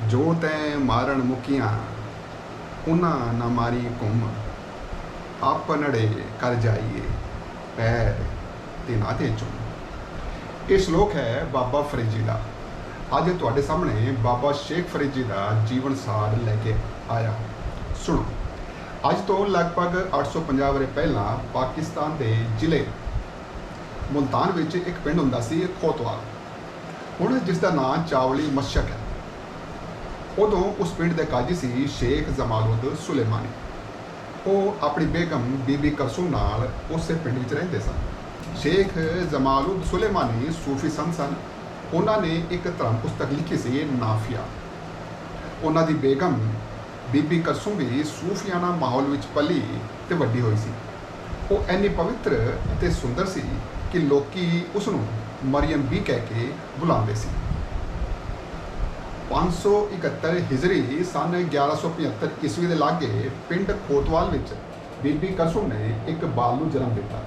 ਜੋ ਤੈਂ ਮਾਰਨ ਮੁਕੀਆਂ ਉਹਨਾਂ ਨਾ ਮਾਰੀ ਘੁੰਮ ਆਪਨੜੇ ਕਰ ਜਾਈਏ ਪੈਰ ਤੇ ਨਾ ਤੇ ਚੁੰਮ। ਇਹ ਸ਼ਲੋਕ ਹੈ ਬਾਬਾ ਫਰੀਦ ਜੀ ਦਾ। ਅੱਜ ਤੁਹਾਡੇ ਸਾਹਮਣੇ ਬਾਬਾ ਸ਼ੇਖ ਫਰੀਦ ਜੀ ਦਾ ਜੀਵਨ ਸਾਰ ਲੈ ਕੇ ਆਇਆ। ਸੁਣੋ। ਅੱਜ ਤੋਂ ਲਗਭਗ 850 ਵਰੇ ਪਹਿਲਾਂ ਪਾਕਿਸਤਾਨ ਦੇ ਜ਼ਿਲ੍ਹੇ ਮੁਲਤਾਨ ਵਿੱਚ ਇੱਕ ਪਿੰਡ ਹੁੰਦਾ ਸੀ ਖੋਤਵਾਲ, ਹੁਣ ਜਿਸ ਦਾ ਨਾਂ ਚਾਵਲੀ ਮਸ਼ਕ ਹੈ। ਉਦੋਂ ਉਸ ਪਿੰਡ ਦੇ ਕਾਜੀ ਸੀ ਸ਼ੇਖ ਜਮਾਲੁਦ ਸੁਲੇਮਾਨੀ। ਉਹ ਆਪਣੀ ਬੇਗਮ ਬੀਬੀ ਕਰਸੂਮ ਨਾਲ ਉਸੇ ਪਿੰਡ ਵਿੱਚ ਰਹਿੰਦੇ ਸਨ। ਸ਼ੇਖ ਜਮਾਲੁਦ ਸੁਲੇਮਾਨੀ ਸੂਫੀ ਸੰਤ ਸਨ। ਉਹਨਾਂ ਨੇ ਇੱਕ ਧਰਮ ਪੁਸਤਕ ਲਿਖੀ ਸੀ ਨਾਫੀਆ। ਉਹਨਾਂ ਦੀ ਬੇਗਮ ਬੀਬੀ ਕਰਸੂਮ ਵੀ ਸੂਫੀਆਨਾ ਮਾਹੌਲ ਵਿੱਚ ਪਲੀ ਤੇ ਵੱਡੀ ਹੋਈ ਸੀ। ਉਹ ਇੰਨੀ ਪਵਿੱਤਰ ਅਤੇ ਸੁੰਦਰ ਸੀ ਕਿ ਲੋਕੀ ਉਸ ਨੂੰ ਮਰੀਮ ਵੀ ਕਹਿ ਕੇ ਬੁਲਾਉਂਦੇ ਸੀ। 571 ਹਿਜਰੀ ਸਨ 1175 ਈਸਵੀ ਦੇ ਲਾਗੇ ਪਿੰਡ ਖੋਤਵਾਲ ਵਿੱਚ ਬੀਬੀ ਕਰਸੂਮ ਨੇ ਇੱਕ ਬਾਲ ਨੂੰ ਜਨਮ ਦਿੱਤਾ।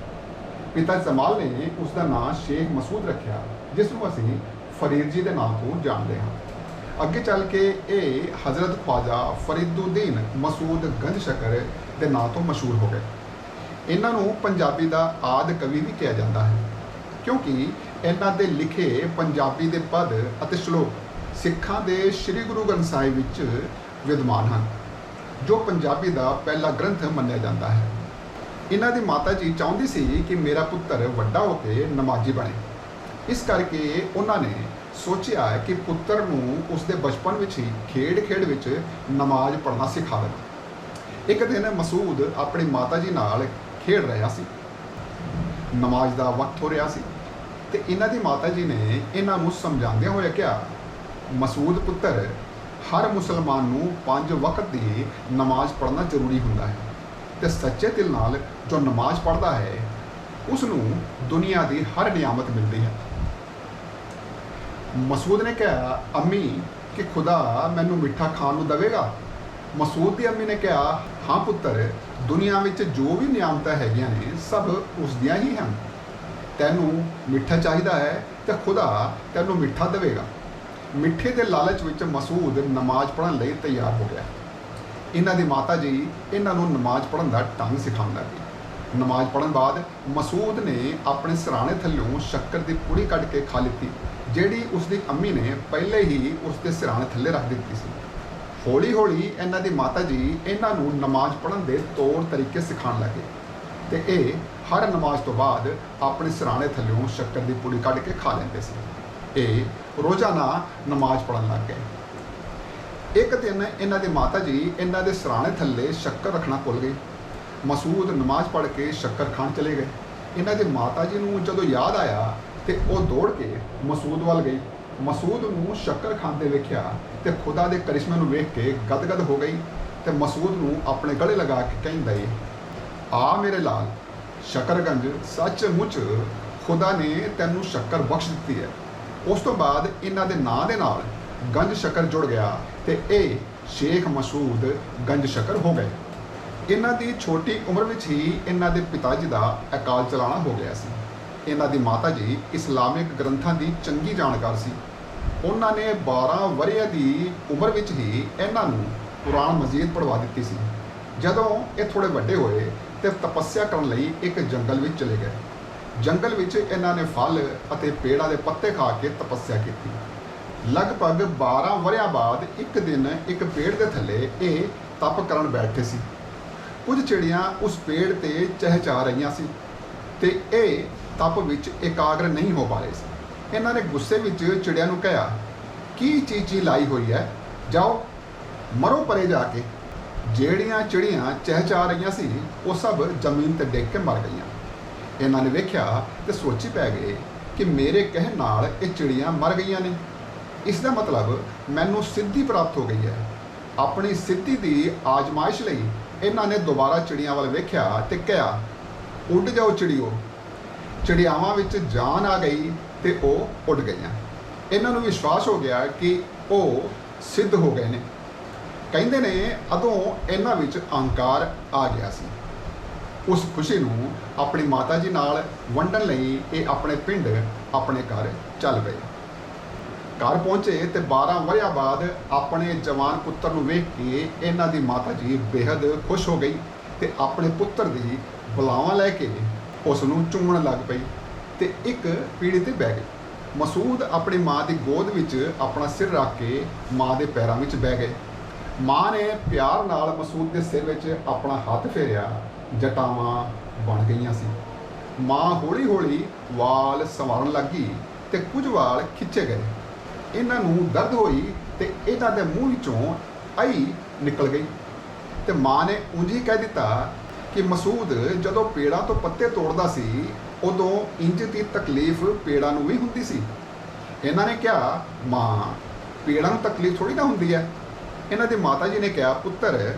ਪਿਤਾ ਜਮਾਲ ਨੇ ਉਸ ਦਾ ਨਾਂ ਸ਼ੇਖ ਮਸੂਦ ਰੱਖਿਆ, ਜਿਸ ਨੂੰ ਅਸੀਂ ਫਰੀਦ ਜੀ ਦੇ ਨਾਮ ਤੋਂ ਜਾਣਦੇ ਹਾਂ। ਅੱਗੇ ਚੱਲ ਕੇ ਇਹ ਹਜ਼ਰਤ ख्वाजा ਫਰੀਦੁਦੀਨ ਮਸੂਦ ਗੰਜ ਸ਼ਕਰ ਦੇ ਨਾਂ ਤੋਂ ਮਸ਼ਹੂਰ ਹੋ ਗਏ। ਇਹਨਾਂ ਨੂੰ ਪੰਜਾਬੀ ਦਾ ਆਦਿ ਕਵੀ ਵੀ ਕਿਹਾ ਜਾਂਦਾ ਹੈ, ਕਿਉਂਕਿ ਇਹਨਾਂ ਦੇ ਲਿਖੇ ਪੰਜਾਬੀ ਦੇ ਪਦ ਅਤੇ ਸ਼ਲੋਕ ਸਿੱਖਾਂ ਦੇ ਸ੍ਰੀ ਗੁਰੂ ਗ੍ਰੰਥ ਸਾਹਿਬ ਵਿੱਚ ਵਿਦਮਾਨ ਹਨ, ਜੋ ਪੰਜਾਬੀ ਦਾ ਪਹਿਲਾ ਗ੍ਰੰਥ ਮੰਨਿਆ ਜਾਂਦਾ ਹੈ। ਇਹਨਾਂ ਦੀ ਮਾਤਾ ਜੀ ਚਾਹੁੰਦੀ ਸੀ ਕਿ ਮੇਰਾ ਪੁੱਤਰ ਵੱਡਾ ਹੋ ਕੇ ਨਮਾਜ਼ੀ ਬਣੇ। ਇਸ ਕਰਕੇ ਉਹਨਾਂ ਨੇ ਸੋਚਿਆ ਕਿ ਪੁੱਤਰ ਨੂੰ ਉਸਦੇ ਬਚਪਨ ਵਿੱਚ ਹੀ ਖੇਡ ਵਿੱਚ ਨਮਾਜ਼ ਪੜ੍ਹਨਾ ਸਿਖਾ ਦੇਣਾ। ਇੱਕ ਦਿਨ ਮਸੂਦ ਆਪਣੀ ਮਾਤਾ ਜੀ ਨਾਲ ਖੇਡ ਰਿਹਾ ਸੀ। ਨਮਾਜ਼ ਦਾ ਵਕਤ ਹੋ ਰਿਹਾ ਸੀ ਤੇ ਇਹਨਾਂ ਦੀ ਮਾਤਾ ਜੀ ਨੇ ਇਹਨਾਂ ਨੂੰ ਸਮਝਾਉਂਦਿਆਂ ਹੋਇਆ ਕਿਹਾ, ਮਸੂਦ ਪੁੱਤਰ, ਹਰ ਮੁਸਲਮਾਨ ਨੂੰ 5 ਵਕਤ ਦੀ ਨਮਾਜ਼ ਪੜ੍ਹਨਾ ਜ਼ਰੂਰੀ ਹੁੰਦਾ ਹੈ ਤੇ ਸੱਚੇ ਦਿਲ ਨਾਲ ਜੋ ਨਮਾਜ਼ ਪੜ੍ਹਦਾ ਹੈ ਉਸ ਨੂੰ ਦੁਨੀਆ ਦੀ ਹਰ ਨਿਆਮਤ ਮਿਲਦੀ ਹੈ। ਮਸੂਦ ਨੇ ਕਿਹਾ, ਅੰਮੀ, ਕਿ ਖੁਦਾ ਮੈਨੂੰ ਮਿੱਠਾ ਖਾਣ ਨੂੰ ਦੇਵੇਗਾ? ਮਸੂਦ ਦੀ ਅੰਮੀ ਨੇ ਕਿਹਾ, ਹਾਂ ਪੁੱਤਰ, ਦੁਨੀਆ ਵਿੱਚ ਜੋ ਵੀ ਨਿਆਮਤਾਂ ਹੈਗੀਆਂ ਨੇ ਸਭ ਉਸ ਦੀਆਂ ਹੀ ਹਨ। ਤੈਨੂੰ ਮਿੱਠਾ ਚਾਹੀਦਾ ਹੈ ਤੇ ਖੁਦਾ ਤੈਨੂੰ ਮਿੱਠਾ ਦੇਵੇਗਾ। ਮਿੱਠੇ ਦੇ ਲਾਲਚ ਵਿੱਚ ਮਸੂਦ ਨਮਾਜ਼ ਪੜ੍ਹਨ ਲਈ ਤਿਆਰ ਹੋ ਗਿਆ। ਇਹਨਾਂ ਦੀ ਮਾਤਾ ਜੀ ਇਹਨਾਂ ਨੂੰ ਨਮਾਜ਼ ਪੜ੍ਹਨ ਦਾ ਢੰਗ ਸਿਖਾਉਣ ਲੱਗੀ। ਨਮਾਜ਼ ਪੜ੍ਹਨ ਬਾਅਦ ਮਸੂਦ ਨੇ ਆਪਣੇ ਸਿਰਹਾਣੇ ਥੱਲਿਓਂ ਸ਼ੱਕਰ ਦੀ ਪੁੜੀ ਕੱਢ ਕੇ ਖਾ ਲਿੱਤੀ, ਜਿਹੜੀ ਉਸਦੀ ਅੰਮੀ ਨੇ ਪਹਿਲੇ ਹੀ ਉਸਦੇ ਸਿਰਹਾਣੇ ਥੱਲੇ ਰੱਖ ਦਿੱਤੀ ਸੀ। ਹੌਲੀ ਹੌਲੀ ਇਹਨਾਂ ਦੀ ਮਾਤਾ ਜੀ ਇਹਨਾਂ ਨੂੰ ਨਮਾਜ਼ ਪੜ੍ਹਨ ਦੇ ਤੌਰ ਤਰੀਕੇ ਸਿਖਾਉਣ ਲੱਗੇ ਤੇ ਇਹ ਹਰ ਨਮਾਜ਼ ਤੋਂ ਬਾਅਦ ਆਪਣੇ ਸਿਰਹਾਣੇ ਥੱਲਿਓਂ ਸ਼ੱਕਰ ਦੀ ਪੁੜੀ ਕੱਢ ਕੇ ਖਾ ਲੈਂਦੇ ਸੀ। ਇਹ ਰੋਜ਼ਾਨਾ ਨਮਾਜ਼ ਪੜ੍ਹਨ ਲੱਗ ਗਏ। ਇੱਕ ਦਿਨ ਇਹਨਾਂ ਦੀ ਮਾਤਾ ਜੀ ਇਹਨਾਂ ਦੇ ਸਿਰਹਾਣੇ ਥੱਲੇ ਸ਼ੱਕਰ ਰੱਖਣਾ ਭੁੱਲ ਗਈ। ਮਸੂਦ ਨਮਾਜ਼ ਪੜ੍ਹ ਕੇ ਸ਼ੱਕਰ ਖਾਣ ਚਲੇ ਗਏ। ਇਹਨਾਂ ਦੀ ਮਾਤਾ ਜੀ ਨੂੰ ਜਦੋਂ ਯਾਦ ਆਇਆ ਤੇ ਉਹ ਦੌੜ ਕੇ ਮਸੂਦ ਵੱਲ ਗਈ। ਮਸੂਦ ਨੂੰ ਸ਼ੱਕਰ ਖਾਂਦੇ ਵੇਖਿਆ ਤੇ ਖੁਦਾ ਦੇ ਕਰਿਸ਼ਮੇ ਨੂੰ ਵੇਖ ਕੇ ਗਦਗਦ ਹੋ ਗਈ ਤੇ ਮਸੂਦ ਨੂੰ ਆਪਣੇ ਗਲੇ ਲਗਾ ਕੇ ਕਹਿੰਦਾ, ਆ ਮੇਰੇ ਲਾਲ, ਸ਼ਕਰਗੰਜ, ਸੱਚਮੁੱਚ ਖੁਦਾ ਨੇ ਤੈਨੂੰ ਸ਼ੱਕਰ ਬਖਸ਼ ਦਿੱਤੀ ਹੈ। ਉਸ ਤੋਂ ਬਾਅਦ ਇਹਨਾਂ ਦੇ ਨਾਂ ਦੇ ਨਾਲ ਗੰਜ ਸ਼ਕਰ ਜੁੜ ਗਿਆ ਤੇ ਇਹ ਸ਼ੇਖ ਮਸੂਦ ਗੰਜ ਸ਼ਕਰ ਹੋ ਗਏ। ਇਹਨਾਂ ਦੀ ਛੋਟੀ ਉਮਰ ਵਿੱਚ ਹੀ ਇਹਨਾਂ ਦੇ ਪਿਤਾ ਜੀ ਦਾ ਅਕਾਲ ਚਲਾਣਾ ਹੋ ਗਿਆ ਸੀ। ਇਹਨਾਂ ਦੀ ਮਾਤਾ ਜੀ ਇਸਲਾਮਿਕ ਗ੍ਰੰਥਾਂ ਦੀ ਚੰਗੀ ਜਾਣਕਾਰ ਸੀ। ਉਹਨਾਂ ਨੇ 12 ਵਰ੍ਹਿਆਂ ਦੀ ਉਮਰ ਵਿੱਚ ਹੀ ਇਹਨਾਂ ਨੂੰ ਕੁਰਾਨ ਮਜੀਦ ਪੜ੍ਹਵਾ ਦਿੱਤੀ ਸੀ। ਜਦੋਂ ਇਹ ਥੋੜੇ ਵੱਡੇ ਹੋਏ ਤੇ ਤਪੱਸਿਆ ਕਰਨ ਲਈ ਇੱਕ ਜੰਗਲ ਵਿੱਚ ਚਲੇ ਗਏ। ਜੰਗਲ ਵਿੱਚ ਇਹਨਾਂ ਨੇ ਫਲ ਅਤੇ ਪੇੜਾਂ ਦੇ ਪੱਤੇ ਖਾ ਕੇ ਤਪੱਸਿਆ ਕੀਤੀ। ਲਗਭਗ 12 ਵਰ੍ਹਿਆਂ ਬਾਅਦ ਇੱਕ ਦਿਨ ਇੱਕ ਪੇੜ ਦੇ ਥੱਲੇ ਇਹ ਤਪ ਕਰਨ ਬੈਠੇ ਸੀ। ਕੁਝ ਚਿੜੀਆਂ ਉਸ ਪੇੜ ਤੇ ਚਹਿਚਹਾ ਰਹੀਆਂ ਸੀ ਤੇ ਇਹ ਤਪ ਵਿੱਚ ਇਕਾਗਰ ਨਹੀਂ ਹੋ ਪਾ ਰਹੇ ਸੀ। ਇਹਨਾਂ ਨੇ ਗੁੱਸੇ ਵਿੱਚ ਚਿੜੀਆਂ ਨੂੰ ਕਿਹਾ, ਕੀ ਚੀਚੀ ਲਾਈ ਹੋਈ ਹੈ, ਜਾਓ ਮਰੋ ਪਰੇ ਜਾ ਕੇ। ਜਿਹੜੀਆਂ ਚਿੜੀਆਂ ਚਹਿਚਹਾ ਰਹੀਆਂ ਸੀ ਉਹ ਸਭ ਜ਼ਮੀਨ ਤੇ ਡਿੱਗ ਕੇ ਮਰ ਗਈਆਂ। ਇਹਨਾਂ ਨੇ ਵੇਖਿਆ ਤੇ ਸੋਚੀ ਪੈ ਗਏ ਕਿ ਮੇਰੇ ਕਹਿਣ ਨਾਲ ਇਹ ਚਿੜੀਆਂ ਮਰ ਗਈਆਂ ਨੇ, ਇਸ ਦਾ ਮਤਲਬ ਮੈਨੂੰ ਸਿੱਧੀ ਪ੍ਰਾਪਤ ਹੋ ਗਈ ਹੈ। ਆਪਣੀ ਸਿੱਧੀ ਦੀ ਆਜ਼ਮਾਇਸ਼ ਲਈ ਇਹਨਾਂ ਨੇ ਦੁਬਾਰਾ ਚਿੜੀਆਂ ਵੱਲ ਵੇਖਿਆ ਤੇ ਕਿਹਾ, ਉੱਡ ਜਾਓ ਚਿੜੀਓ। ਚਿੜੀਆਵਾਂ ਵਿੱਚ ਜਾਨ ਆ ਗਈ ਤੇ ਉਹ ਉੱਡ ਗਈਆਂ। ਇਹਨਾਂ ਨੂੰ ਵਿਸ਼ਵਾਸ ਹੋ ਗਿਆ ਕਿ ਉਹ ਸਿੱਧ ਹੋ ਗਏ ਨੇ। ਕਹਿੰਦੇ ਨੇ ਉਦੋਂ ਇਹਨਾਂ ਵਿੱਚ ਅਹੰਕਾਰ ਆ ਗਿਆ ਸੀ। ਉਸ ਖੁਸ਼ੀ ਨੂੰ ਆਪਣੀ ਮਾਤਾ ਜੀ ਨਾਲ ਵੰਡਣ ਲਈ ਇਹ ਆਪਣੇ ਪਿੰਡ ਆਪਣੇ ਘਰ ਚੱਲ ਪਏ। ਘਰ ਪਹੁੰਚੇ ਤੇ 12 ਵਰ੍ਹਿਆਂ ਬਾਅਦ ਆਪਣੇ ਜਵਾਨ ਪੁੱਤਰ ਨੂੰ ਵੇਖ ਕੇ ਇਹਨਾਂ ਦੀ ਮਾਤਾ ਜੀ ਬੇहद ਖੁਸ਼ ਹੋ ਗਈ ਤੇ ਆਪਣੇ ਪੁੱਤਰ ਦੀ ਬੁਲਾਵਾਂ ਲੈ ਕੇ ਉਸ ਨੂੰ ਚੁੰਮਣ ਲੱਗ ਪਈ ਤੇ ਇੱਕ ਪੀੜੀ ਤੇ ਬਹਿ ਗਈ। ਮਸੂਦ ਆਪਣੀ ਮਾਂ ਦੀ ਗੋਦ ਵਿੱਚ ਆਪਣਾ ਸਿਰ ਰੱਖ ਕੇ ਮਾਂ ਦੇ ਪੈਰਾਂ ਵਿੱਚ ਬਹਿ ਗਏ। ਮਾਂ ਨੇ ਪਿਆਰ ਨਾਲ ਮਸੂਦ ਦੇ ਸਿਰ ਵਿੱਚ ਆਪਣਾ ਹੱਥ ਫੇਰਿਆ। ਜਟਾਵਾਂ ਬਣ ਗਈਆਂ ਸੀ। ਮਾਂ ਹੌਲੀ ਹੌਲੀ ਵਾਲ ਸੰਵਾਰਨ ਲੱਗੀ ਤੇ ਕੁਝ ਵਾਲ ਖਿੱਚੇ ਗਏ। ਇਹਨਾਂ ਨੂੰ ਦਰਦ ਹੋਈ ਤੇ ਇਹਨਾਂ ਦੇ ਮੂੰਹ ਵਿੱਚੋਂ ਆਈ ਨਿਕਲ ਗਈ ਤੇ ਮਾਂ ਨੇ ਉਂਝ ਹੀ ਕਹਿ ਦਿੱਤਾ ਕਿ ਮਸੂਦ ਜਦੋਂ ਪੇੜਾਂ ਤੋਂ ਪੱਤੇ ਤੋੜਦਾ ਸੀ ਉਦੋਂ ਇੰਜ ਦੀ ਤਕਲੀਫ ਪੇੜਾਂ ਨੂੰ ਵੀ ਹੁੰਦੀ ਸੀ। ਇਹਨਾਂ ਨੇ ਕਿਹਾ, ਮਾਂ ਪੇੜਾਂ ਨੂੰ ਤਕਲੀਫ ਥੋੜੀ ਨਾ ਹੁੰਦੀ ਹੈ। ਇਹਨਾਂ ਦੀ ਮਾਤਾ ਜੀ ਨੇ ਕਿਹਾ, ਪੁੱਤਰ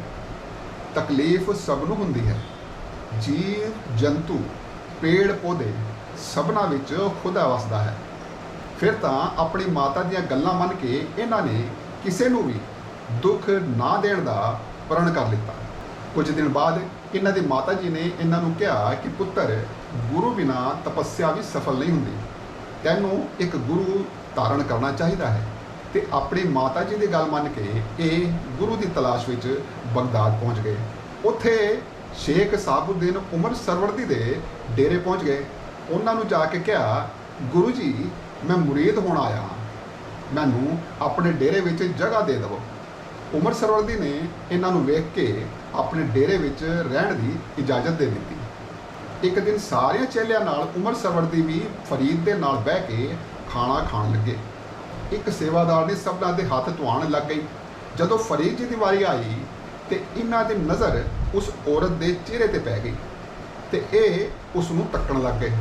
ਤਕਲੀਫ ਸਭ ਨੂੰ ਹੁੰਦੀ ਹੈ। ਜੀਵ ਜੰਤੂ ਪੇੜ ਪੌਦੇ ਸਭਨਾਂ ਵਿੱਚ ਖੁਦਾ ਵਸਦਾ ਹੈ। ਫਿਰ ਤਾਂ ਆਪਣੀ ਮਾਤਾ ਦੀਆਂ ਗੱਲਾਂ ਮੰਨ ਕੇ ਇਹਨਾਂ ਨੇ ਕਿਸੇ ਨੂੰ ਵੀ ਦੁੱਖ ਨਾ ਦੇਣ ਦਾ ਪ੍ਰਣ ਕਰ ਲਿੱਤਾ। ਕੁਝ ਦਿਨ ਬਾਅਦ ਇਹਨਾਂ ਦੀ ਮਾਤਾ ਜੀ ਨੇ ਇਹਨਾਂ ਨੂੰ ਕਿਹਾ ਕਿ ਪੁੱਤਰ ਗੁਰੂ ਬਿਨਾਂ ਤਪੱਸਿਆ ਵੀ ਸਫਲ ਨਹੀਂ ਹੁੰਦੀ। ਤੈਨੂੰ ਇੱਕ ਗੁਰੂ ਧਾਰਨ ਕਰਨਾ ਚਾਹੀਦਾ ਹੈ। ਤੇ ਆਪਣੀ ਮਾਤਾ ਜੀ ਦੀ ਗੱਲ ਮੰਨ ਕੇ ਇਹ ਗੁਰੂ ਦੀ ਤਲਾਸ਼ ਵਿੱਚ ਬਗਦਾਦ ਪਹੁੰਚ ਗਏ। ਉੱਥੇ ਸ਼ੇਖ ਸਾਬੁਦੀਨ ਉਮਰ ਸਰਵਰਦੀ ਦੇ ਡੇਰੇ ਪਹੁੰਚ ਗਏ। ਉਹਨਾਂ ਨੂੰ ਜਾ ਕੇ ਕਿਹਾ, ਗੁਰੂ ਜੀ ਮੈਂ ਮੁਰੀਦ ਹੋਣ ਆਇਆ ਹਾਂ, ਮੈਨੂੰ ਆਪਣੇ ਡੇਰੇ ਵਿੱਚ ਜਗ੍ਹਾ ਦੇ ਦਿਓ। ਉਮਰ ਸਰਵਰਦੀ ਨੇ ਇਹਨਾਂ ਨੂੰ ਵੇਖ ਕੇ ਆਪਣੇ ਡੇਰੇ ਵਿੱਚ ਰਹਿਣ ਦੀ ਇਜਾਜ਼ਤ ਦੇ ਦਿੱਤੀ। ਇੱਕ ਦਿਨ ਸਾਰਿਆਂ ਚੇਲਿਆਂ ਨਾਲ ਉਮਰ ਸਰਵਰਦੀ ਵੀ ਫਰੀਦ ਦੇ ਨਾਲ ਬਹਿ ਕੇ ਖਾਣਾ ਖਾਣ ਲੱਗੇ। ਇੱਕ ਸੇਵਾਦਾਰ ਨੇ ਸਭਨਾਂ ਦੇ ਹੱਥ ਧੁਆਉਣ ਲੱਗ ਗਈ। ਜਦੋਂ ਫਰੀਦ ਜੀ ਦੀ ਵਾਰੀ ਆਈ ਤੇ ਇਹਨਾਂ ਦੀ ਨਜ਼ਰ ਉਸ ਔਰਤ ਦੇ ਚਿਹਰੇ ਤੇ ਪੈ ਗਈ ਤੇ ਇਹ ਉਸ ਨੂੰ ਤੱਕਣ ਲੱਗ ਗਏ।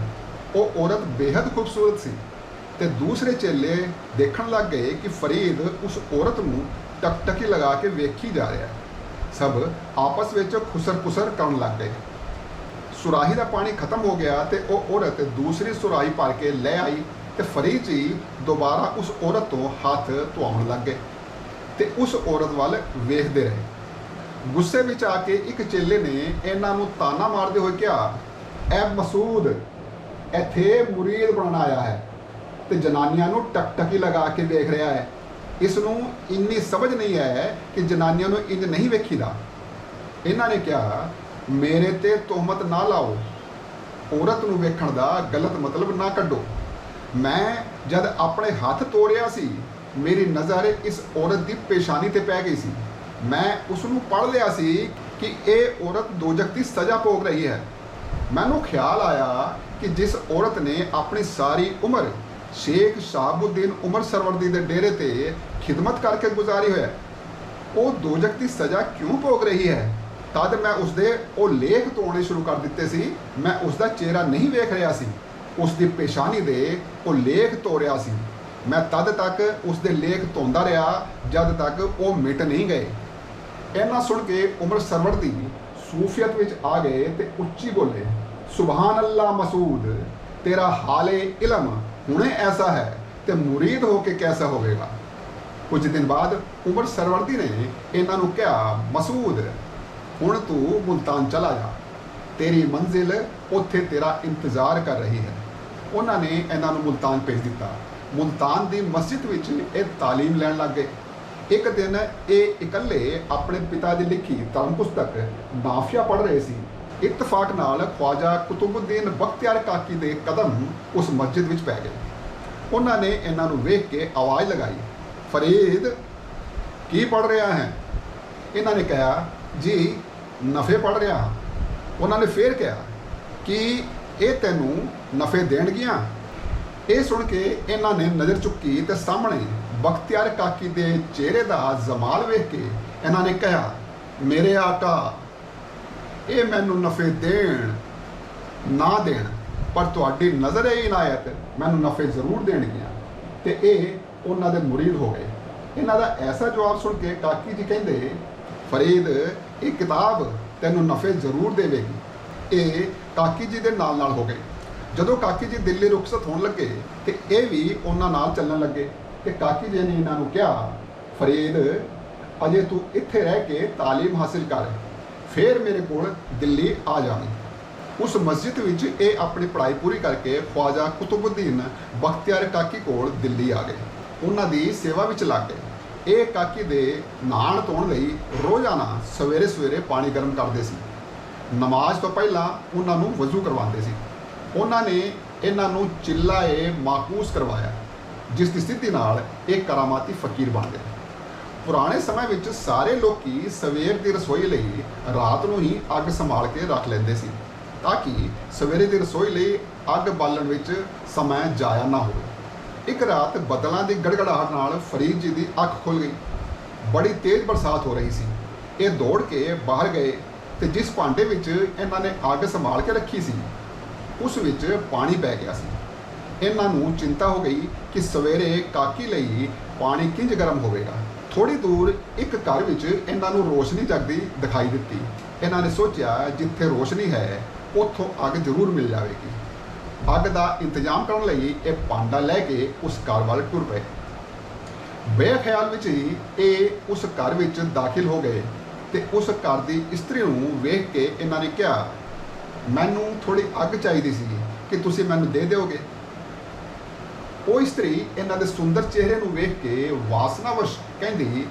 ਉਹ ਔਰਤ ਬੇहद ਖੂਬਸੂਰਤ ਸੀ ਤੇ ਦੂਸਰੇ ਚੇਲੇ ਦੇਖਣ ਲੱਗ ਗਏ ਕਿ ਫਰੀਦ ਉਸ ਔਰਤ ਨੂੰ ਟਕਟਕੀ ਲਗਾ ਕੇ ਵੇਖੀ ਜਾ ਰਿਹਾ। ਸਭ ਆਪਸ ਵਿੱਚ ਖੁਸਰ-ਪੁਸਰ ਕਰਨ ਲੱਗ ਗਏ। ਸੁਰਾਹੀ ਦਾ ਪਾਣੀ ਖਤਮ ਹੋ ਗਿਆ ਤੇ ਉਹ ਔਰਤ ਦੂਸਰੀ ਸੁਰਾਹੀ ਭਰ ਕੇ ਲੈ ਆਈ ਤੇ ਫਰੀਦ ਜੀ ਦੁਬਾਰਾ ਉਸ ਔਰਤ ਤੋਂ ਹੱਥ ਧੁਆਉਣ ਲੱਗ ਗਏ ਤੇ ਉਸ ਔਰਤ ਵੱਲ ਵੇਖਦੇ ਰਹੇ। ਗੁੱਸੇ ਵਿੱਚ ਆ ਕੇ ਇੱਕ ਚੇਲੇ ਨੇ ਇਹਨਾਂ ਨੂੰ ਤਾਨਾ ਮਾਰਦੇ ਹੋਏ ਕਿਹਾ, ਐ ਮਸੂਦ ਇੱਥੇ ਮੁਰੀਦ ਬਣਨ ਆਇਆ ਹੈ ਤੇ ਜਨਾਨੀਆਂ ਨੂੰ ਟਕਟਕੀ ਲਗਾ ਕੇ ਵੇਖ ਰਿਹਾ ਹੈ। ਇਸ ਨੂੰ ਇੰਨੀ ਸਮਝ ਨਹੀਂ ਹੈ ਕਿ ਜਨਾਨੀਆਂ ਨੂੰ ਇੰਜ ਨਹੀਂ ਵੇਖੀਦਾ। ਇਹਨਾਂ ਨੇ ਕਿਹਾ, ਮੇਰੇ ਤੇ ਤੋਹਮਤ ਨਾ ਲਾਓ, ਔਰਤ ਨੂੰ ਵੇਖਣ ਦਾ ਗਲਤ ਮਤਲਬ ਨਾ ਕੱਢੋ। ਮੈਂ ਜਦ ਆਪਣੇ ਹੱਥ ਤੋੜਿਆ ਸੀ ਮੇਰੀ ਨਜ਼ਰ ਇਸ ਔਰਤ ਦੀ ਪੇਸ਼ਾਨੀ ਤੇ ਪੈ ਗਈ ਸੀ। ਮੈਂ ਉਸ ਨੂੰ ਪੜ੍ਹ ਲਿਆ ਸੀ ਕਿ ਇਹ ਔਰਤ ਦੋਜ਼ਖ ਦੀ ਸਜ਼ਾ ਭੋਗ ਰਹੀ ਹੈ। ਮੈਨੂੰ ਖਿਆਲ ਆਇਆ ਕਿ ਜਿਸ ਔਰਤ ਨੇ ਆਪਣੀ ਸਾਰੀ ਉਮਰ ਸ਼ੇਖ ਸ਼ਹਾਬੁਦੀਨ ਉਮਰ ਸਰਵਰਦੀ ਦੇ ਡੇਰੇ ਤੇ ਖਿਦਮਤ ਕਰਕੇ ਗੁਜ਼ਾਰੀ ਹੋਇਆ, ਉਹ ਦੋਜ਼ਖ ਦੀ ਸਜ਼ਾ ਕਿਉਂ ਭੋਗ ਰਹੀ ਹੈ। ਤਦ ਮੈਂ ਉਸਦੇ ਉਹ ਲੇਖ ਤੋੜਨੇ ਸ਼ੁਰੂ ਕਰ ਦਿੱਤੇ ਸੀ। ਮੈਂ ਉਸਦਾ ਚਿਹਰਾ ਨਹੀਂ ਵੇਖ ਰਿਹਾ ਸੀ, ਉਸ ਦੀ ਪੇਸ਼ਾਨੀ ਦੇ ਉਹ ਲੇਖ ਤੋੜਿਆ ਸੀ। ਮੈਂ ਤਦ ਤੱਕ ਉਸਦੇ ਲੇਖ ਧੋਂਦਾ ਰਿਹਾ ਜਦ ਤੱਕ ਉਹ ਮਿਟ ਨਹੀਂ ਗਏ। ਇਹਨਾਂ ਸੁਣ ਕੇ ਉਮਰ ਸਰਵਰਦੀ ਸੂਫੀਅਤ ਵਿੱਚ ਆ ਗਏ ਤੇ ਉੱਚੀ ਬੋਲੇ, ਸੁਭਾਨ ਅੱਲਾ ਮਸੂਦ, ਤੇਰਾ ਹਾਲੇ ਇਲਮ ਹੁਣੇ ਐਸਾ ਹੈ ਤੇ ਮੁਰੀਦ ਹੋ ਕੇ ਕੈਸਾ ਹੋਵੇਗਾ। ਕੁਝ ਦਿਨ ਬਾਅਦ ਉਮਰ ਸਰਵਰਦੀ ਨੇ ਇਹਨਾਂ ਨੂੰ ਕਿਹਾ, ਮਸੂਦ ਹੁਣ ਤੂੰ ਮੁਲਤਾਨ ਚਲਾ ਜਾ, ਤੇਰੀ ਮੰਜ਼ਿਲ ਉੱਥੇ ਤੇਰਾ ਇੰਤਜ਼ਾਰ ਕਰ ਰਹੀ ਹੈ। ਉਹਨਾਂ ਨੇ ਇਹਨਾਂ ਨੂੰ ਮੁਲਤਾਨ ਭੇਜ ਦਿੱਤਾ। ਮੁਲਤਾਨ ਦੀ ਮਸਜਿਦ ਵਿੱਚ ਇਹ ਤਾਲੀਮ ਲੈਣ ਲੱਗ ਗਏ। ਇੱਕ ਦਿਨ ਇਹ ਇਕੱਲੇ ਆਪਣੇ ਪਿਤਾ ਦੀ ਲਿਖੀ ਧਰਮ ਪੁਸਤਕ ਨਾਫੀਆ ਪੜ੍ਹ ਰਹੇ ਸੀ। ਇਤਫਾਕ ਨਾਲ ਖਵਾਜਾ ਕੁਤੁਬੁੱਦੀਨ ਬਖਤਿਆਰ ਕਾਕੀ ਦੇ ਕਦਮ ਉਸ ਮਸਜਿਦ ਵਿੱਚ ਪੈ ਗਏ। ਉਹਨਾਂ ਨੇ ਇਹਨਾਂ ਨੂੰ ਵੇਖ ਕੇ ਆਵਾਜ਼ ਲਗਾਈ, ਫਰੀਦ ਕੀ ਪੜ੍ਹ ਰਿਹਾ ਹੈ। ਇਹਨਾਂ ਨੇ ਕਿਹਾ, ਜੀ ਨਫੇ ਪੜ੍ਹ ਰਿਹਾ ਹਾਂ। ਉਹਨਾਂ ਨੇ ਫੇਰ ਕਿਹਾ ਕਿ ਇਹ ਤੈਨੂੰ ਨਫੇ ਦੇਣਗੀਆਂ। ਇਹ ਸੁਣ ਕੇ ਇਹਨਾਂ ਨੇ ਨਜ਼ਰ ਚੁੱਕੀ ਤੇ ਸਾਹਮਣੇ ਬਖਤਿਆਰ ਕਾਕੀ ਦੇ ਚਿਹਰੇ ਦਾ ਜਮਾਲ ਵੇਖ ਕੇ ਇਹਨਾਂ ਨੇ ਕਿਹਾ, ਮੇਰੇ ਆਕਾ ਇਹ ਮੈਨੂੰ ਨਫੇ ਦੇਣ ਨਾ ਦੇਣ, ਪਰ ਤੁਹਾਡੀ ਨਜ਼ਰ ਇਨਾਇਤ ਮੈਨੂੰ ਨਫੇ ਜ਼ਰੂਰ ਦੇਣਗੀਆਂ। ਤੇ ਇਹ ਉਹਨਾਂ ਦੇ ਮੁਰੀਦ ਹੋ ਗਏ। ਇਹਨਾਂ ਦਾ ਐਸਾ ਜਵਾਬ ਸੁਣ ਕੇ ਕਾਕੀ ਜੀ ਕਹਿੰਦੇ, ਫਰੀਦ ਇਹ ਕਿਤਾਬ ਤੈਨੂੰ ਨਫੇ ਜ਼ਰੂਰ ਦੇਵੇਗੀ। ਇਹ ਕਾਕੀ ਜੀ ਦੇ ਨਾਲ ਨਾਲ ਹੋ ਗਏ। ਜਦੋਂ ਕਾਕੀ ਜੀ ਦਿੱਲੀ ਰੁਖਸਤ ਹੋਣ ਲੱਗੇ ਤੇ ਇਹ ਵੀ ਉਹਨਾਂ ਨਾਲ ਚੱਲਣ ਲੱਗੇ ਤੇ ਕਾਕੀ ਜੀ ਨੇ ਇਹਨਾਂ ਨੂੰ ਕਿਹਾ, ਫਰੀਦ ਅਜੇ ਤੂੰ ਇੱਥੇ ਰਹਿ ਕੇ ਤਾਲੀਮ ਹਾਸਿਲ ਕਰ, ਫਿਰ ਮੇਰੇ ਕੋਲ ਦਿੱਲੀ ਆ ਜਾਵੀਂ। ਉਸ ਮਸਜਿਦ ਵਿੱਚ ਇਹ ਆਪਣੀ ਪੜ੍ਹਾਈ ਪੂਰੀ ਕਰਕੇ ਖਵਾਜਾ ਕੁਤੁਬੁੱਦੀਨ ਬਖਤਿਆਰ ਕਾਕੀ ਕੋਲ ਦਿੱਲੀ ਆ ਗਏ। ਉਹਨਾਂ ਦੀ ਸੇਵਾ ਵਿੱਚ ਲੱਗ ਗਏ। ਇਹ ਕਾਕੀ ਦੇ ਨਹਾਉਣ ਧੋਣ ਲਈ ਰੋਜ਼ਾਨਾ ਸਵੇਰੇ ਸਵੇਰੇ ਪਾਣੀ ਗਰਮ ਕਰਦੇ ਸੀ। ਨਮਾਜ਼ ਤੋਂ ਪਹਿਲਾਂ ਉਹਨਾਂ ਨੂੰ ਵਜ਼ੂ ਕਰਵਾਉਂਦੇ ਸੀ। ਉਹਨਾਂ ਨੇ ਇਹਨਾਂ ਨੂੰ ਚਿੱਲਾ-ਏ ਮਾਕੂਸ ਕਰਵਾਇਆ, ਜਿਸ ਦੀ ਸਥਿਤੀ ਨਾਲ ਇਹ ਕਰਾਮਾਤੀ ਫਕੀਰ ਬਣ ਗਏ। ਪੁਰਾਣੇ ਸਮੇਂ ਵਿੱਚ ਸਾਰੇ ਲੋਕੀ ਸਵੇਰ ਦੀ ਰਸੋਈ ਲਈ ਰਾਤ ਨੂੰ ਹੀ ਅੱਗ ਸੰਭਾਲ ਕੇ ਰੱਖ ਲੈਂਦੇ ਸੀ, ਤਾਂ ਕਿ ਸਵੇਰੇ ਦੀ ਰਸੋਈ ਲਈ ਅੱਗ ਬਾਲਣ ਵਿੱਚ ਸਮਾਂ ਜਾਇਆ ਨਾ ਹੋਵੇ। ਇੱਕ ਰਾਤ ਬੱਦਲਾਂ ਦੀ ਗੜਗੜਾਹਟ ਨਾਲ ਫਰੀਦ ਜੀ ਦੀ ਅੱਖ ਖੁੱਲ੍ਹ ਗਈ। ਬੜੀ ਤੇਜ਼ ਬਰਸਾਤ ਹੋ ਰਹੀ ਸੀ। ਇਹ ਦੌੜ ਕੇ ਬਾਹਰ ਗਏ ਤੇ ਜਿਸ ਭਾਂਡੇ ਵਿੱਚ ਇਹਨਾਂ ਨੇ ਅੱਗ ਸੰਭਾਲ ਕੇ ਰੱਖੀ ਸੀ, ਉਸ ਵਿੱਚ ਪਾਣੀ ਪੈ ਗਿਆ ਸੀ। ਇਹਨਾਂ ਨੂੰ ਚਿੰਤਾ ਹੋ ਗਈ ਕਿ ਸਵੇਰੇ ਕਾਕੀ ਲਈ ਪਾਣੀ ਕਿੰਜ ਗਰਮ ਹੋਵੇਗਾ। ਥੋੜੀ ਦੂਰ ਇੱਕ ਘਰ ਵਿੱਚ ਇਹਨਾਂ ਨੂੰ ਰੋਸ਼ਨੀ ਜਗਦੀ ਦਿਖਾਈ ਦਿੱਤੀ। ਇਹਨਾਂ ਨੇ ਸੋਚਿਆ, ਜਿੱਥੇ ਰੋਸ਼ਨੀ ਹੈ ਉੱਥੋਂ ਅੱਗ ਜ਼ਰੂਰ ਮਿਲ ਜਾਵੇਗੀ। ਅੱਗ ਦਾ ਇੰਤਜ਼ਾਮ ਕਰਨ ਲਈ ਇਹ ਭਾਂਡਾ ਲੈ ਕੇ ਉਸ ਘਰ ਵੱਲ ਟੁਰ ਪਏ। ਬੇਖਿਆਲ ਵਿੱਚ ਹੀ ਇਹ ਉਸ ਘਰ ਵਿੱਚ ਦਾਖਲ ਹੋ ਗਏ ਤੇ ਉਸ ਘਰ ਦੀ ਇਸਤਰੀ ਨੂੰ ਵੇਖ ਕੇ ਇਹਨਾਂ ਨੇ ਕਿਹਾ, ਮੈਨੂੰ ਥੋੜੀ ਅੱਗ ਚਾਹੀਦੀ ਸੀ, ਕਿ ਤੁਸੀਂ ਮੈਨੂੰ ਦੇ ਦਿਓਗੇ? ਉਹ ਇਸਤਰੀ ਇਹਨਾਂ ਦੇ ਸੁੰਦਰ ਚਿਹਰੇ ਨੂੰ ਵੇਖ ਕੇ ਵਾਸਨਾਵਸ਼ ਕਹਿੰਦੀ,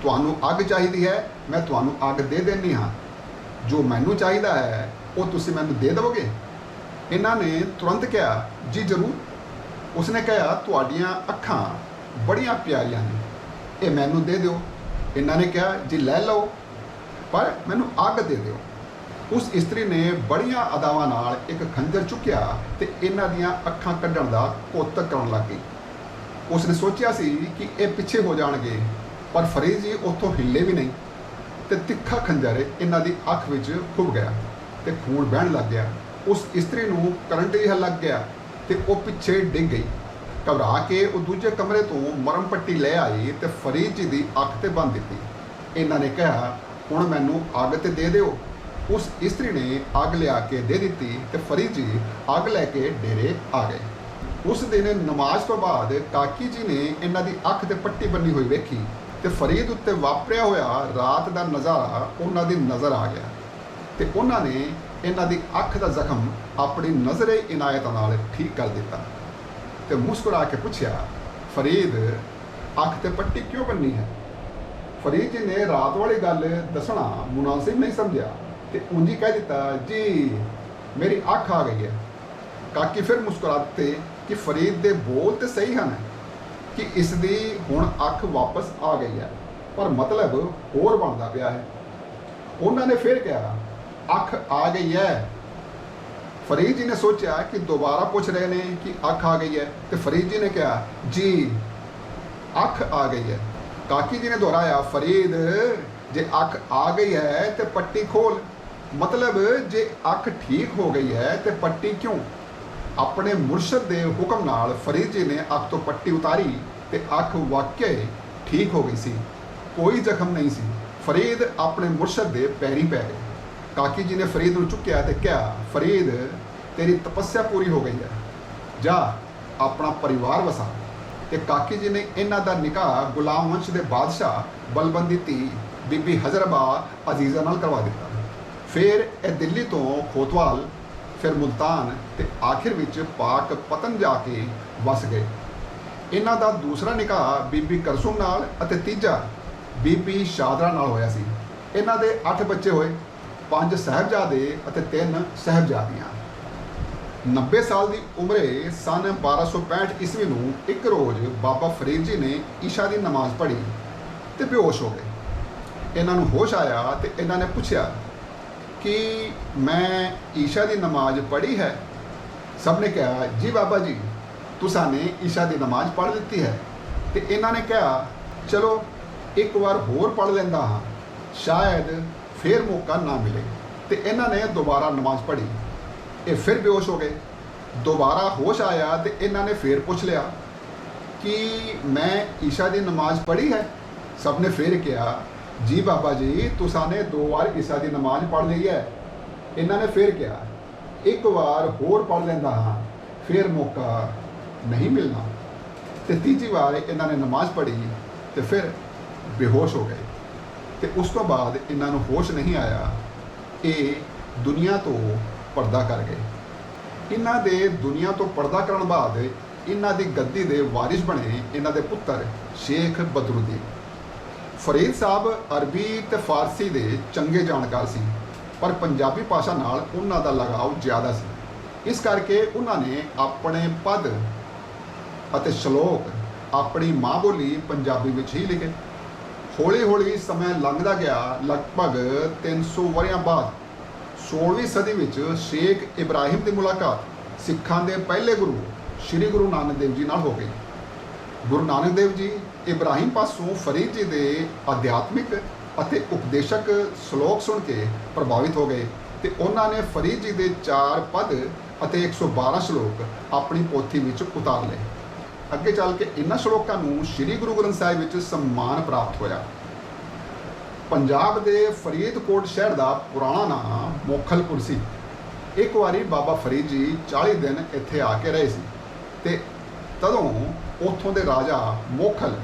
ਤੁਹਾਨੂੰ ਅੱਗ ਚਾਹੀਦੀ ਹੈ, ਮੈਂ ਤੁਹਾਨੂੰ ਅੱਗ ਦੇ ਦੇਣੀ ਹਾਂ। ਜੋ ਮੈਨੂੰ ਚਾਹੀਦਾ ਹੈ ਉਹ ਤੁਸੀਂ ਮੈਨੂੰ ਦੇ ਦਿਓਗੇ? ਇਹਨਾਂ ਨੇ ਤੁਰੰਤ ਕਿਹਾ, ਜੀ ਜ਼ਰੂਰ। ਉਸਨੇ ਕਿਹਾ, ਤੁਹਾਡੀਆਂ ਅੱਖਾਂ ਬੜੀਆਂ ਪਿਆਰੀਆਂ ਨੇ, ਇਹ ਮੈਨੂੰ ਦੇ ਦਿਓ। ਇਹਨਾਂ ਨੇ ਕਿਹਾ, ਜੀ ਲੈ ਲਓ, ਪਰ ਮੈਨੂੰ ਅੱਗ ਦੇ ਦਿਓ। ਉਸ ਇਸਤਰੀ ਨੇ ਬੜੀਆਂ ਅਦਾਵਾਂ ਨਾਲ ਇੱਕ ਖੰਜਰ ਚੁੱਕਿਆ ਤੇ ਇਹਨਾਂ ਦੀਆਂ ਅੱਖਾਂ ਕੱਢਣ ਦਾ ਕੋਤਕ ਕਰਨ ਲੱਗ ਗਈ। ਉਸਨੇ ਸੋਚਿਆ ਸੀ ਕਿ ਇਹ ਪਿੱਛੇ ਹੋ ਜਾਣਗੇ, ਪਰ ਫਰੀਦ ਜੀ ਉੱਥੋਂ ਹਿੱਲੇ ਵੀ ਨਹੀਂ ਤੇ ਤਿੱਖਾ ਖੰਜਰ ਇਹਨਾਂ ਦੀ ਅੱਖ ਵਿੱਚ ਖੁੱਭ ਗਿਆ ਤੇ ਖੂਨ ਵਹਿਣ ਲੱਗ ਗਿਆ। ਉਸ ਇਸਤਰੀ ਨੂੰ ਕਰੰਟ ਜਿਹਾ ਲੱਗ ਗਿਆ ਤੇ ਉਹ ਪਿੱਛੇ ਡਿੱਗ ਗਈ। ਘਬਰਾ ਕੇ ਉਹ ਦੂਜੇ ਕਮਰੇ ਤੋਂ ਮਰਮ ਪੱਟੀ ਲੈ ਆਈ ਤੇ ਫਰੀਦ ਜੀ ਦੀ ਅੱਖ ਤੇ ਬੰਨ੍ਹ ਦਿੱਤੀ। ਇਹਨਾਂ ਨੇ ਕਿਹਾ, ਹੁਣ ਮੈਨੂੰ ਅੱਗ ਤੇ ਦੇ ਦਿਓ। ਉਸ ਇਸਤਰੀ ਨੇ ਅੱਗ ਲਿਆ ਕੇ ਦੇ ਦਿੱਤੀ ਤੇ ਫਰੀਦ ਜੀ ਅੱਗ ਲੈ ਕੇ ਡੇਰੇ ਆ ਗਏ। ਉਸ ਦਿਨ ਨਮਾਜ਼ ਤੋਂ ਬਾਅਦ ਕਾਕੀ ਜੀ ਨੇ ਇਹਨਾਂ ਦੀ ਅੱਖ ਤੇ ਪੱਟੀ ਬੰਨੀ ਹੋਈ ਵੇਖੀ ਤੇ ਫਰੀਦ ਉੱਤੇ ਵਾਪਰਿਆ ਹੋਇਆ ਰਾਤ ਦਾ ਨਜ਼ਾਰਾ ਉਹਨਾਂ ਦੀ ਨਜ਼ਰ ਆ ਗਿਆ ਤੇ ਉਹਨਾਂ ਨੇ ਇਹਨਾਂ ਦੀ ਅੱਖ ਦਾ ਜ਼ਖਮ ਆਪਣੀ ਨਜ਼ਰੇ ਇਨਾਇਤ ਨਾਲ ਠੀਕ ਕਰ ਦਿੱਤਾ ਤੇ ਮੁਸਕਰਾ ਕੇ ਪੁੱਛਿਆ, ਫਰੀਦ, ਅੱਖ ਤੇ ਪੱਟੀ ਕਿਉਂ ਬੰਨੀ ਹੈ? ਫਰੀਦ ਜੀ ਨੇ ਰਾਤ ਵਾਲੀ ਗੱਲ ਦੱਸਣਾ ਮੁਨਾਸਿਬ ਨਹੀਂ ਸਮਝਿਆ ਤੇ ਉਂਝ ਹੀ ਕਹਿ ਦਿੱਤਾ, ਜੀ ਮੇਰੀ ਅੱਖ ਆ ਗਈ ਹੈ। ਕਾਕੀ ਫਿਰ ਮੁਸਕਰਾ ਦਿੱਤੇ ਕਿ ਫਰੀਦ ਦੇ ਬੋਲ ਤੇ ਸਹੀ ਹਨ ਕਿ ਇਸ ਦੀ ਹੁਣ ਅੱਖ ਵਾਪਸ ਆ ਗਈ ਹੈ, ਪਰ ਮਤਲਬ ਹੋਰ ਬਣਦਾ ਪਿਆ ਹੈ। ਉਹਨਾਂ ਨੇ ਫਿਰ ਕਿਹਾ, ਅੱਖ ਆ ਗਈ ਹੈ। ਫਰੀਦ ਜੀ ਨੇ ਸੋਚਿਆ ਕਿ ਦੁਬਾਰਾ ਪੁੱਛ ਰਹੇ ਨੇ ਕਿ ਅੱਖ ਆ ਗਈ ਹੈ ਤੇ ਫਰੀਦ ਜੀ ਨੇ ਕਿਹਾ, ਜੀ ਅੱਖ ਆ ਗਈ ਹੈ। ਕਾਕੀ ਜੀ ਨੇ ਦੁਹਰਾਇਆ, ਫਰੀਦ, ਜੇ ਅੱਖ ਆ ਗਈ ਹੈ ਤੇ ਪੱਟੀ ਖੋਲ। ਮਤਲਬ ਜੇ ਅੱਖ ਠੀਕ ਹੋ ਗਈ ਹੈ ਤੇ ਪੱਟੀ ਕਿਉਂ? ਆਪਣੇ ਮੁਰਸ਼ਦ ਦੇ ਹੁਕਮ ਨਾਲ ਫਰੀਦ ਜੀ ਨੇ ਅੱਖ ਤੋਂ ਪੱਟੀ ਉਤਾਰੀ ਤੇ ਅੱਖ ਵਾਕਿਆ ਠੀਕ ਹੋ ਗਈ ਸੀ, ਕੋਈ ਜ਼ਖਮ ਨਹੀਂ ਸੀ। ਫਰੀਦ ਆਪਣੇ ਮੁਰਸ਼ਦ ਦੇ ਪੈਰੀਂ ਪੈ ਗਏ। ਕਾਕੀ ਜੀ ਨੇ ਫਰੀਦ ਨੂੰ ਚੁੱਕਿਆ ਤੇ ਕਿਹਾ, ਫਰੀਦ, ਤੇਰੀ ਤਪੱਸਿਆ ਪੂਰੀ ਹੋ ਗਈ ਹੈ, ਜਾ ਆਪਣਾ ਪਰਿਵਾਰ ਵਸਾ। ਤੇ ਕਾਕੀ ਜੀ ਨੇ ਇਹਨਾਂ ਦਾ ਨਿਕਾਹ ਗੁਲਾਮ ਵੰਸ਼ ਦੇ ਬਾਦਸ਼ਾਹ ਬਲਬੰਦੀ ਧੀ ਬੀਬੀ ਹਜ਼ਰਬਾ ਅਜ਼ੀਜ਼ਾ ਨਾਲ ਕਰਵਾ ਦਿੱਤਾ। ਫਿਰ ਇਹ ਦਿੱਲੀ ਤੋਂ ਖੋਤਵਾਲ, ਫਿਰ ਮੁਲਤਾਨ ਤੇ ਆਖਿਰ ਵਿੱਚ ਪਾਕ ਪਤਨ ਜਾ ਕੇ ਵਸ ਗਏ। ਇਹਨਾਂ ਦਾ ਦੂਸਰਾ ਨਿਕਾਹ ਬੀਬੀ ਕਰਸੁਮ ਨਾਲ ਅਤੇ ਤੀਜਾ ਬੀਬੀ ਸ਼ਾਦਰਾ ਨਾਲ ਹੋਇਆ ਸੀ। ਇਹਨਾਂ ਦੇ 8 ਬੱਚੇ ਹੋਏ, 5 ਸਾਹਿਬਜ਼ਾਦੇ ਅਤੇ 3 ਸਾਹਿਬਜ਼ਾਦੀਆਂ। 90 ਸਾਲ ਦੀ ਉਮਰੇ ਸਨ 1265 ਈਸਵੀ ਨੂੰ ਇੱਕ ਰੋਜ਼ ਬਾਬਾ ਫਰੀਦ ਜੀ ਨੇ ਈਸ਼ਾ ਦੀ ਨਮਾਜ਼ ਪੜ੍ਹੀ ਤੇ ਬੇਹੋਸ਼ ਹੋ ਗਏ। ਇਹਨਾਂ ਨੂੰ ਹੋਸ਼ ਆਇਆ ਤੇ ਇਹਨਾਂ ਨੇ ਪੁੱਛਿਆ ਕਿ ਮੈਂ ਈਸ਼ਾ ਦੀ ਨਮਾਜ਼ ਪੜ੍ਹੀ ਹੈ? ਸਭ ਨੇ ਕਿਹਾ, ਜੀ ਬਾਬਾ ਜੀ, ਤੁਸਾਂ ਨੇ ਈਸ਼ਾ ਦੀ ਨਮਾਜ਼ ਪੜ੍ਹ ਦਿੱਤੀ ਹੈ। ਤੇ ਇਹਨਾਂ ਨੇ ਕਿਹਾ, ਚਲੋ ਇੱਕ ਵਾਰ ਹੋਰ ਪੜ੍ਹ ਲੈਂਦਾ ਹਾਂ, ਸ਼ਾਇਦ ਫਿਰ ਮੌਕਾ ਨਾ ਮਿਲੇ। ਤੇ ਇਹਨਾਂ ਨੇ ਦੁਬਾਰਾ ਨਮਾਜ਼ ਪੜ੍ਹੀ। ਇਹ ਫਿਰ ਬੇਹੋਸ਼ ਹੋ ਗਏ। ਦੁਬਾਰਾ ਹੋਸ਼ ਆਇਆ ਤੇ ਇਹਨਾਂ ਨੇ ਫਿਰ ਪੁੱਛ ਲਿਆ ਕਿ ਮੈਂ ਈਸ਼ਾ ਦੀ ਨਮਾਜ਼ ਪੜ੍ਹੀ ਹੈ? ਸਭ ਨੇ ਫਿਰ ਕਿਹਾ, ਜੀ ਬਾਬਾ ਜੀ, ਤੁਸਾਂ ਨੇ 2 ਵਾਰ ਈਸ਼ਾ ਦੀ ਨਮਾਜ਼ ਪੜ੍ਹ ਲਈ ਹੈ। ਇਹਨਾਂ ਨੇ ਫਿਰ ਕਿਹਾ, ਇੱਕ ਵਾਰ ਹੋਰ ਪੜ੍ਹ ਲੈਂਦਾ ਹਾਂ, ਫਿਰ ਮੌਕਾ ਨਹੀਂ ਮਿਲਣਾ। ਤੇ ਤੀਜੀ ਵਾਰ ਇਹਨਾਂ ਨੇ ਨਮਾਜ਼ ਪੜ੍ਹੀ ਤੇ ਫਿਰ ਬੇਹੋਸ਼ ਹੋ ਗਏ ਤੇ ਉਸ ਤੋਂ ਬਾਅਦ ਇਹਨਾਂ ਨੂੰ ਹੋਸ਼ ਨਹੀਂ ਆਇਆ। ਇਹ ਦੁਨੀਆ ਤੋਂ ਪਰਦਾ ਕਰ ਗਏ। ਇਹਨਾਂ ਦੇ ਦੁਨੀਆ ਤੋਂ ਪਰਦਾ ਕਰਨ ਬਾਅਦ ਇਹਨਾਂ ਦੀ ਗੱਦੀ ਦੇ ਵਾਰਿਸ ਬਣੇ ਇਹਨਾਂ ਦੇ ਪੁੱਤਰ ਸ਼ੇਖ ਬਦਰੁੱਦੀਨ। ਫਰੀਦ ਸਾਹਿਬ ਅਰਬੀ ਤੇ ਫਾਰਸੀ ਦੇ ਚੰਗੇ ਜਾਣਕਾਰ ਸੀ, ਪਰ ਪੰਜਾਬੀ ਭਾਸ਼ਾ ਨਾਲ ਉਹਨਾਂ ਦਾ ਲਗਾਵ ਜ਼ਿਆਦਾ ਸੀ। ਇਸ ਕਰਕੇ ਉਹਨਾਂ ਨੇ ਆਪਣੇ ਪਦ ਅਤੇ ਸ਼ਲੋਕ ਆਪਣੀ ਮਾਂ ਬੋਲੀ ਪੰਜਾਬੀ ਵਿੱਚ ਹੀ ਲਿਖੇ। ਹੌਲੀ ਹੌਲੀ ਸਮਾਂ ਲੰਘਦਾ ਗਿਆ। ਲਗਭਗ 300 ਵਰ੍ਹਿਆਂ ਬਾਅਦ 16ਵੀਂ ਸਦੀ ਵਿੱਚ ਸ਼ੇਖ ਇਬਰਾਹਿਮ ਦੀ ਮੁਲਾਕਾਤ ਸਿੱਖਾਂ ਦੇ ਪਹਿਲੇ ਗੁਰੂ ਸ੍ਰੀ ਗੁਰੂ ਨਾਨਕ ਦੇਵ ਜੀ ਨਾਲ ਹੋ ਗਈ। ਗੁਰੂ ਨਾਨਕ ਦੇਵ ਜੀ ਇਬਰਾਹਿਮ ਪਾਸੋਂ ਫਰੀਦ ਜੀ ਦੇ ਅਧਿਆਤਮਿਕ ਅਤੇ ਉਪਦੇਸ਼ਕ ਸ਼ਲੋਕ ਸੁਣ ਕੇ ਪ੍ਰਭਾਵਿਤ ਹੋ ਗਏ ਤੇ ਉਹਨਾਂ ਨੇ ਫਰੀਦ ਜੀ ਦੇ 4 ਪਦ ਅਤੇ 112 ਸ਼ਲੋਕ ਆਪਣੀ ਪੋਥੀ ਵਿੱਚ ਉਤਾਰ ਲਏ। ਅੱਗੇ ਚੱਲ ਕੇ ਇਹਨਾਂ ਸ਼ਲੋਕਾਂ ਨੂੰ ਸ੍ਰੀ ਗੁਰੂ ਗ੍ਰੰਥ ਸਾਹਿਬ ਵਿੱਚ ਸਨਮਾਨ ਪ੍ਰਾਪਤ ਹੋਇਆ। ਪੰਜਾਬ ਦੇ ਫਰੀਦਕੋਟ ਸ਼ਹਿਰ ਦਾ ਪੁਰਾਣਾ ਨਾਮ ਮੋਖਲਪੁਰ ਸੀ। ਇੱਕ ਵਾਰੀ ਬਾਬਾ ਫਰੀਦ ਜੀ 40 ਦਿਨ ਇੱਥੇ ਆ ਕੇ ਰਹੇ ਸੀ ਤੇ ਤਦੋਂ ਉੱਥੋਂ ਦੇ ਰਾਜਾ ਮੋਖਲ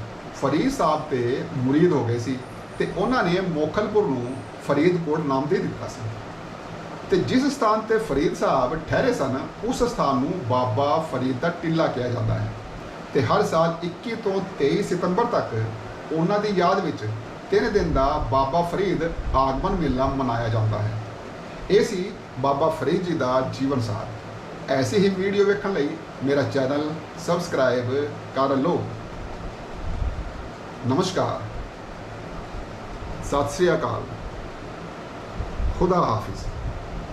ਫਰੀਦ ਸਾਹਿਬ ਤੇ ਮੁਰੀਦ ਹੋ ਗਏ ਸੀ ਤੇ ਉਹਨਾਂ ਨੇ ਮੋਖਲਪੁਰ ਨੂੰ ਫਰੀਦਕੋਟ ਨਾਮ ਦੇ ਦਿੱਤਾ ਸੀ। ਤੇ ਜਿਸ ਸਥਾਨ ਤੇ ਫਰੀਦ ਸਾਹਿਬ ਠਹਿਰੇ ਸਨ ਉਸ ਸਥਾਨ ਨੂੰ ਬਾਬਾ ਫਰੀਦ ਦਾ ਟਿੱਲਾ ਕਿਹਾ ਜਾਂਦਾ ਹੈ ਤੇ ਹਰ ਸਾਲ 21 ਤੋਂ 23 ਸਤੰਬਰ ਤੱਕ ਉਹਨਾਂ ਦੀ ਯਾਦ ਵਿੱਚ 3 ਦਿਨ ਦਾ ਬਾਬਾ ਫਰੀਦ ਆਗਮਨ ਮੇਲਾ ਮਨਾਇਆ ਜਾਂਦਾ ਹੈ। ਇਹ ਸੀ ਬਾਬਾ ਫਰੀਦ ਜੀ ਦਾ ਜੀਵਨ ਸਾਰ। ਐਸੀ ਹੀ ਵੀਡੀਓ ਵੇਖਣ ਲਈ ਮੇਰਾ ਚੈਨਲ ਸਬਸਕ੍ਰਾਈਬ ਕਰ ਲਓ। ਨਮਸਕਾਰ, ਸਤਿ ਸ੍ਰੀ ਅਕਾਲ, ਖੁਦਾ ਹਾਫਿਜ਼।